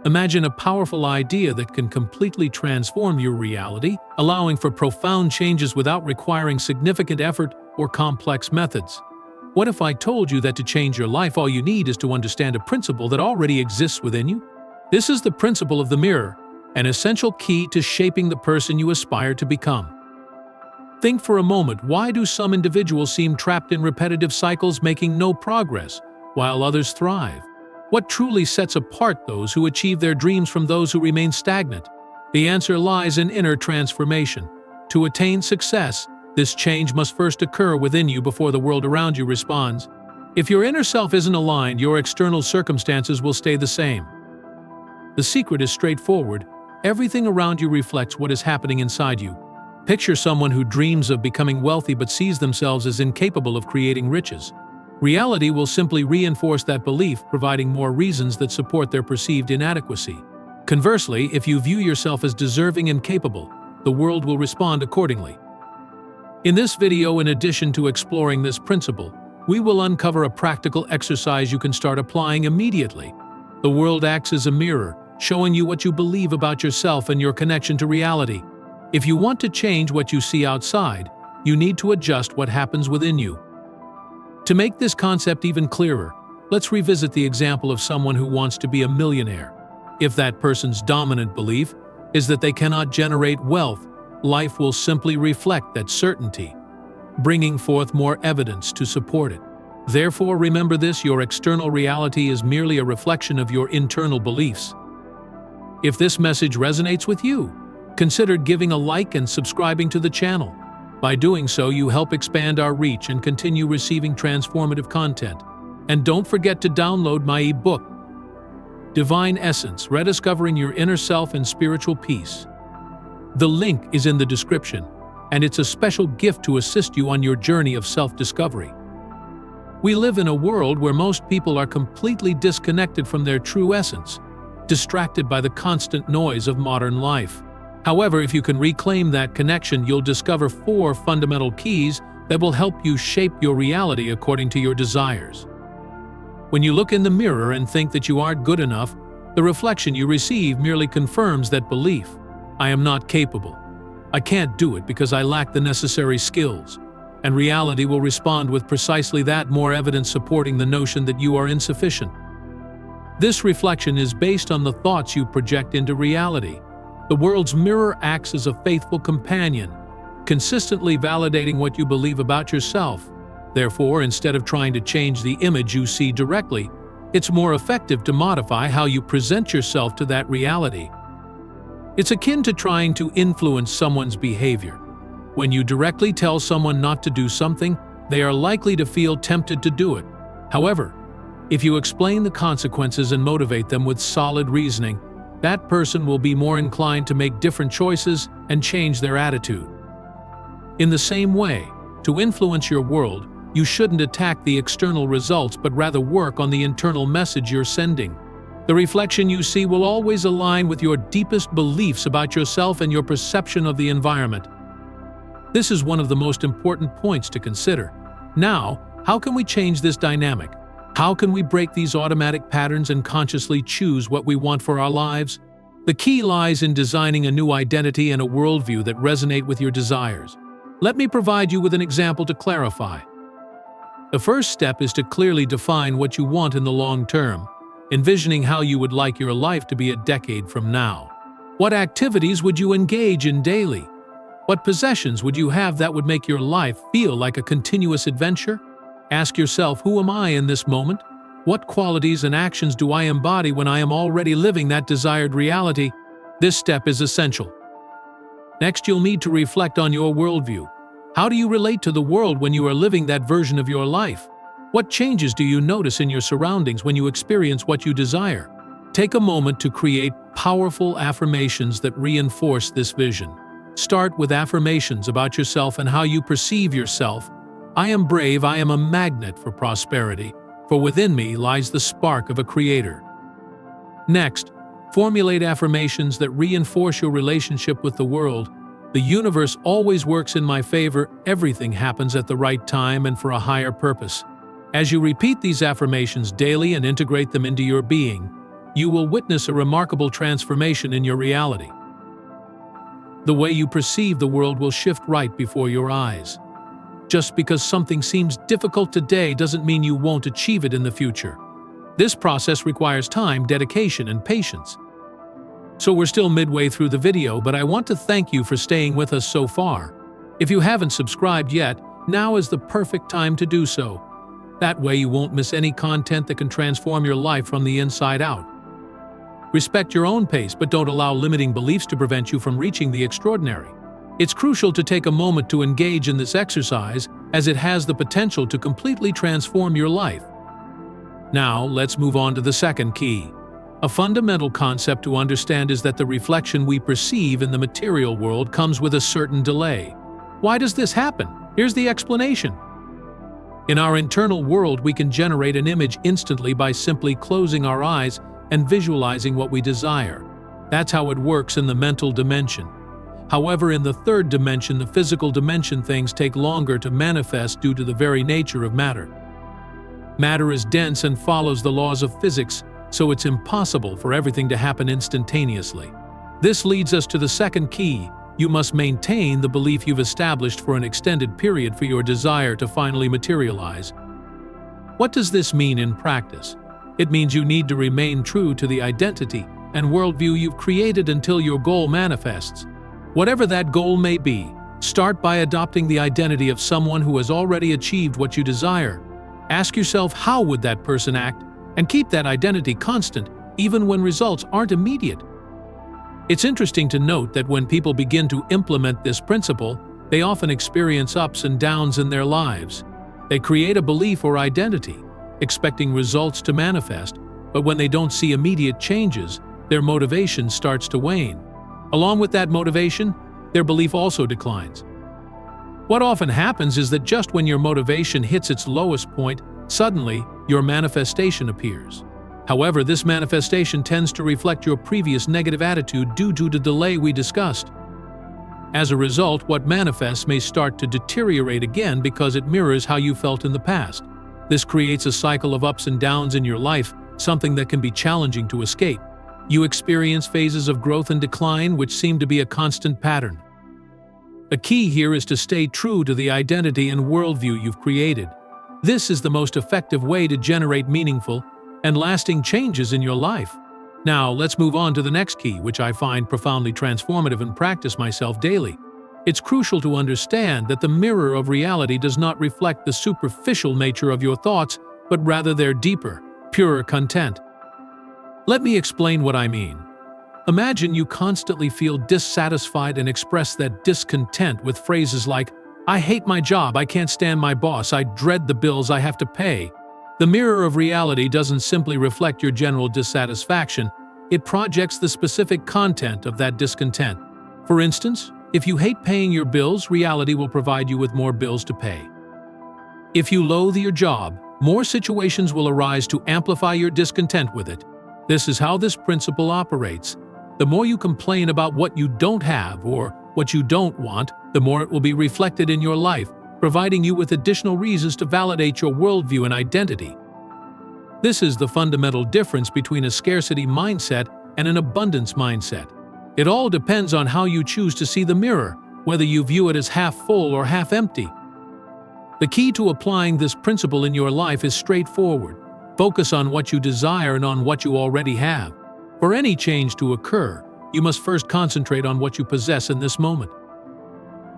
Imagine a powerful idea that can completely transform your reality, allowing for profound changes without requiring significant effort or complex methods. What if I told you that to change your life, all you need is to understand a principle that already exists within you? This is the principle of the mirror, an essential key to shaping the person you aspire to become. Think for a moment, why do some individuals seem trapped in repetitive cycles, making no progress, while others thrive? What truly sets apart those who achieve their dreams from those who remain stagnant? The answer lies in inner transformation. To attain success, this change must first occur within you before the world around you responds. If your inner self isn't aligned, your external circumstances will stay the same. The secret is straightforward. Everything around you reflects what is happening inside you. Picture someone who dreams of becoming wealthy but sees themselves as incapable of creating riches. Reality will simply reinforce that belief, providing more reasons that support their perceived inadequacy. Conversely, if you view yourself as deserving and capable, the world will respond accordingly. In this video, in addition to exploring this principle, we will uncover a practical exercise you can start applying immediately. The world acts as a mirror, showing you what you believe about yourself and your connection to reality. If you want to change what you see outside, you need to adjust what happens within you. To make this concept even clearer, let's revisit the example of someone who wants to be a millionaire. If that person's dominant belief is that they cannot generate wealth, life will simply reflect that certainty, bringing forth more evidence to support it. Therefore, remember this: your external reality is merely a reflection of your internal beliefs. If this message resonates with you, consider giving a like and subscribing to the channel. By doing so, you help expand our reach and continue receiving transformative content. And don't forget to download my ebook, Divine Essence: Rediscovering Your Inner Self and Spiritual Peace. The link is in the description, and it's a special gift to assist you on your journey of self-discovery. We live in a world where most people are completely disconnected from their true essence, distracted by the constant noise of modern life. However, if you can reclaim that connection, you'll discover 4 fundamental keys that will help you shape your reality according to your desires. When you look in the mirror and think that you aren't good enough, the reflection you receive merely confirms that belief. I am not capable. I can't do it because I lack the necessary skills. And reality will respond with precisely that: more evidence supporting the notion that you are insufficient. This reflection is based on the thoughts you project into reality. The world's mirror acts as a faithful companion, consistently validating what you believe about yourself. Therefore, instead of trying to change the image you see directly, it's more effective to modify how you present yourself to that reality. It's akin to trying to influence someone's behavior. When you directly tell someone not to do something, they are likely to feel tempted to do it. However, if you explain the consequences and motivate them with solid reasoning, that person will be more inclined to make different choices and change their attitude. In the same way, to influence your world, you shouldn't attack the external results but rather work on the internal message you're sending. The reflection you see will always align with your deepest beliefs about yourself and your perception of the environment. This is one of the most important points to consider. Now, how can we change this dynamic? How can we break these automatic patterns and consciously choose what we want for our lives? The key lies in designing a new identity and a worldview that resonate with your desires. Let me provide you with an example to clarify. The first step is to clearly define what you want in the long term, envisioning how you would like your life to be a decade from now. What activities would you engage in daily? What possessions would you have that would make your life feel like a continuous adventure? Ask yourself, who am I in this moment? What qualities and actions do I embody when I am already living that desired reality? This step is essential. Next, you'll need to reflect on your worldview. How do you relate to the world when you are living that version of your life? What changes do you notice in your surroundings when you experience what you desire? Take a moment to create powerful affirmations that reinforce this vision. Start with affirmations about yourself and how you perceive yourself. I am brave, I am a magnet for prosperity, for within me lies the spark of a creator. Next, formulate affirmations that reinforce your relationship with the world. The universe always works in my favor, everything happens at the right time and for a higher purpose. As you repeat these affirmations daily and integrate them into your being, you will witness a remarkable transformation in your reality. The way you perceive the world will shift right before your eyes. Just because something seems difficult today doesn't mean you won't achieve it in the future. This process requires time, dedication, and patience. So we're still midway through the video, but I want to thank you for staying with us so far. If you haven't subscribed yet, now is the perfect time to do so. That way you won't miss any content that can transform your life from the inside out. Respect your own pace, but don't allow limiting beliefs to prevent you from reaching the extraordinary. It's crucial to take a moment to engage in this exercise, as it has the potential to completely transform your life. Now, let's move on to the second key. A fundamental concept to understand is that the reflection we perceive in the material world comes with a certain delay. Why does this happen? Here's the explanation. In our internal world, we can generate an image instantly by simply closing our eyes and visualizing what we desire. That's how it works in the mental dimension. However, in the third dimension, the physical dimension, things take longer to manifest due to the very nature of matter. Matter is dense and follows the laws of physics, so it's impossible for everything to happen instantaneously. This leads us to the second key. You must maintain the belief you've established for an extended period for your desire to finally materialize. What does this mean in practice? It means you need to remain true to the identity and worldview you've created until your goal manifests. Whatever that goal may be, start by adopting the identity of someone who has already achieved what you desire. Ask yourself, how would that person act? And keep that identity constant, even when results aren't immediate. It's interesting to note that when people begin to implement this principle, they often experience ups and downs in their lives. They create a belief or identity, expecting results to manifest, but when they don't see immediate changes, their motivation starts to wane. Along with that motivation, their belief also declines. What often happens is that just when your motivation hits its lowest point, suddenly your manifestation appears. However, this manifestation tends to reflect your previous negative attitude due to the delay we discussed. As a result, what manifests may start to deteriorate again because it mirrors how you felt in the past. This creates a cycle of ups and downs in your life, something that can be challenging to escape. You experience phases of growth and decline which seem to be a constant pattern. The key here is to stay true to the identity and worldview you've created. This is the most effective way to generate meaningful and lasting changes in your life. Now, let's move on to the next key, which I find profoundly transformative and practice myself daily. It's crucial to understand that the mirror of reality does not reflect the superficial nature of your thoughts, but rather their deeper, purer content. Let me explain what I mean. Imagine you constantly feel dissatisfied and express that discontent with phrases like, "I hate my job, I can't stand my boss, I dread the bills I have to pay." The mirror of reality doesn't simply reflect your general dissatisfaction, it projects the specific content of that discontent. For instance, if you hate paying your bills, reality will provide you with more bills to pay. If you loathe your job, more situations will arise to amplify your discontent with it. This is how this principle operates. The more you complain about what you don't have or what you don't want, the more it will be reflected in your life, providing you with additional reasons to validate your worldview and identity. This is the fundamental difference between a scarcity mindset and an abundance mindset. It all depends on how you choose to see the mirror, whether you view it as half full or half empty. The key to applying this principle in your life is straightforward. Focus on what you desire and on what you already have. For any change to occur, you must first concentrate on what you possess in this moment.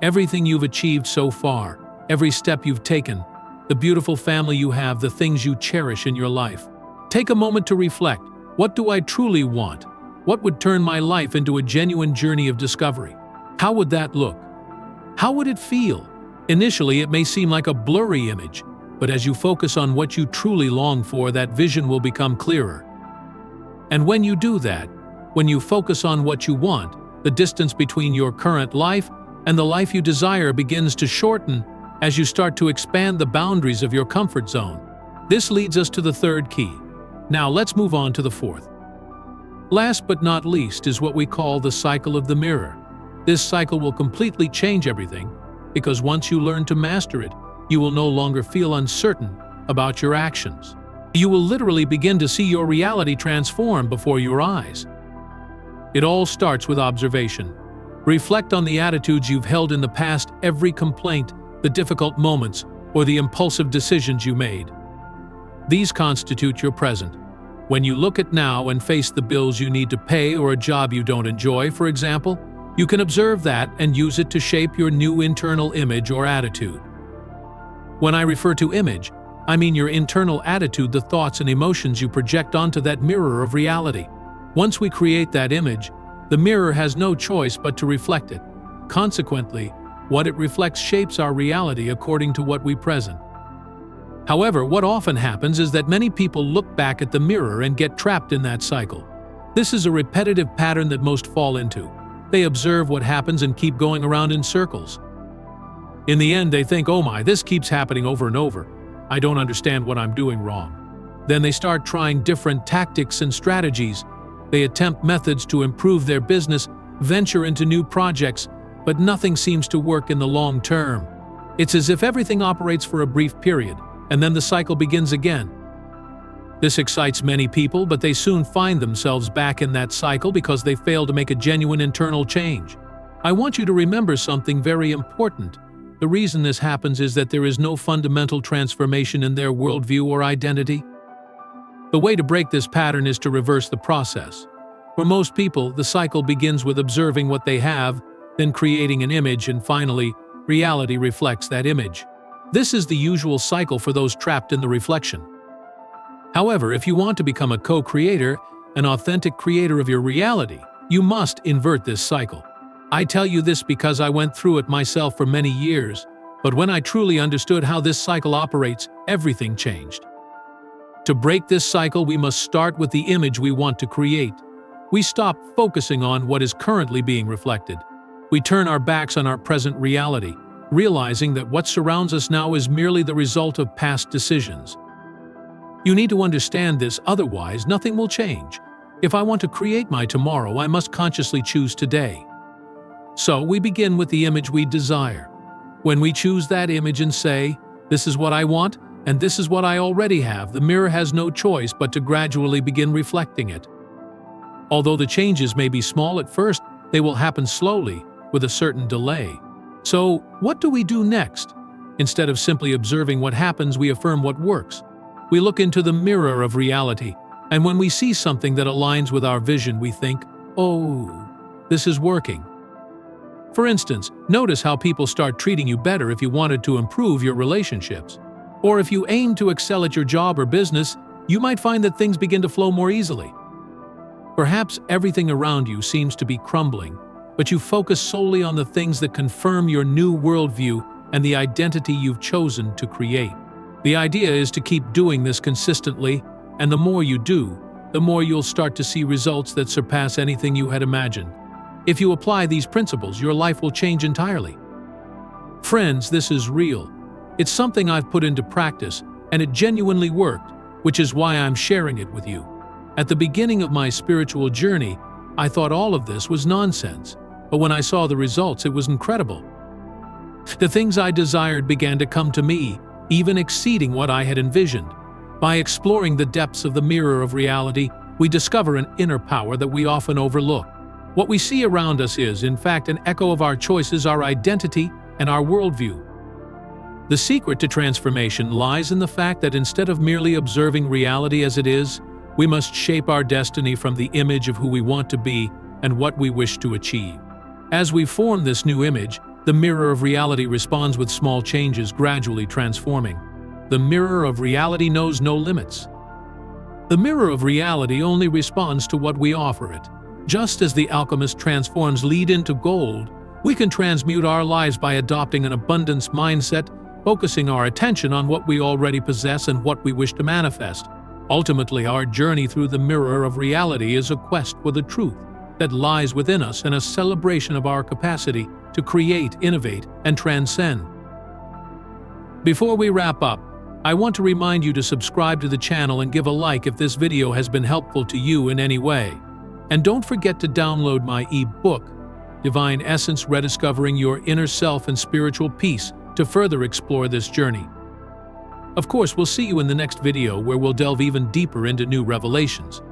Everything you've achieved so far, every step you've taken, the beautiful family you have, the things you cherish in your life. Take a moment to reflect. What do I truly want? What would turn my life into a genuine journey of discovery? How would that look? How would it feel? Initially, it may seem like a blurry image, but as you focus on what you truly long for, that vision will become clearer. And when you do that, when you focus on what you want, the distance between your current life and the life you desire begins to shorten as you start to expand the boundaries of your comfort zone. This leads us to the third key. Now let's move on to the fourth. Last but not least is what we call the cycle of the mirror. This cycle will completely change everything, because once you learn to master it, you will no longer feel uncertain about your actions. You will literally begin to see your reality transform before your eyes. It all starts with observation. Reflect on the attitudes you've held in the past, every complaint, the difficult moments, or the impulsive decisions you made. These constitute your present. When you look at now and face the bills you need to pay or a job you don't enjoy, for example, you can observe that and use it to shape your new internal image or attitude. When I refer to image, I mean your internal attitude, the thoughts and emotions you project onto that mirror of reality. Once we create that image, the mirror has no choice but to reflect it. Consequently, what it reflects shapes our reality according to what we present. However, what often happens is that many people look back at the mirror and get trapped in that cycle. This is a repetitive pattern that most fall into. They observe what happens and keep going around in circles. In the end, they think, "Oh my, this keeps happening over and over. I don't understand what I'm doing wrong." Then they start trying different tactics and strategies. They attempt methods to improve their business, venture into new projects, but nothing seems to work in the long term. It's as if everything operates for a brief period, and then the cycle begins again. This excites many people, but they soon find themselves back in that cycle because they fail to make a genuine internal change. I want you to remember something very important. The reason this happens is that there is no fundamental transformation in their worldview or identity. The way to break this pattern is to reverse the process. For most people, the cycle begins with observing what they have, then creating an image, and finally, reality reflects that image. This is the usual cycle for those trapped in the reflection. However, if you want to become a co-creator, an authentic creator of your reality, you must invert this cycle. I tell you this because I went through it myself for many years, but when I truly understood how this cycle operates, everything changed. To break this cycle, we must start with the image we want to create. We stop focusing on what is currently being reflected. We turn our backs on our present reality, realizing that what surrounds us now is merely the result of past decisions. You need to understand this, otherwise nothing will change. If I want to create my tomorrow, I must consciously choose today. So we begin with the image we desire. When we choose that image and say, "This is what I want, and this is what I already have," the mirror has no choice but to gradually begin reflecting it. Although the changes may be small at first, they will happen slowly, with a certain delay. So, what do we do next? Instead of simply observing what happens, we affirm what works. We look into the mirror of reality, and when we see something that aligns with our vision, we think, "Oh, this is working." For instance, notice how people start treating you better if you wanted to improve your relationships. Or if you aim to excel at your job or business, you might find that things begin to flow more easily. Perhaps everything around you seems to be crumbling, but you focus solely on the things that confirm your new worldview and the identity you've chosen to create. The idea is to keep doing this consistently, and the more you do, the more you'll start to see results that surpass anything you had imagined. If you apply these principles, your life will change entirely. Friends, this is real. It's something I've put into practice, and it genuinely worked, which is why I'm sharing it with you. At the beginning of my spiritual journey, I thought all of this was nonsense, but when I saw the results, it was incredible. The things I desired began to come to me, even exceeding what I had envisioned. By exploring the depths of the mirror of reality, we discover an inner power that we often overlook. What we see around us is, in fact, an echo of our choices, our identity, and our worldview. The secret to transformation lies in the fact that instead of merely observing reality as it is, we must shape our destiny from the image of who we want to be and what we wish to achieve. As we form this new image, the mirror of reality responds with small changes, gradually transforming. The mirror of reality knows no limits. The mirror of reality only responds to what we offer it. Just as the alchemist transforms lead into gold, we can transmute our lives by adopting an abundance mindset, focusing our attention on what we already possess and what we wish to manifest. Ultimately, our journey through the mirror of reality is a quest for the truth that lies within us and a celebration of our capacity to create, innovate, and transcend. Before we wrap up, I want to remind you to subscribe to the channel and give a like if this video has been helpful to you in any way. And don't forget to download my e-book, Divine Essence: Rediscovering Your Inner Self and Spiritual Peace, to further explore this journey. Of course, we'll see you in the next video where we'll delve even deeper into new revelations.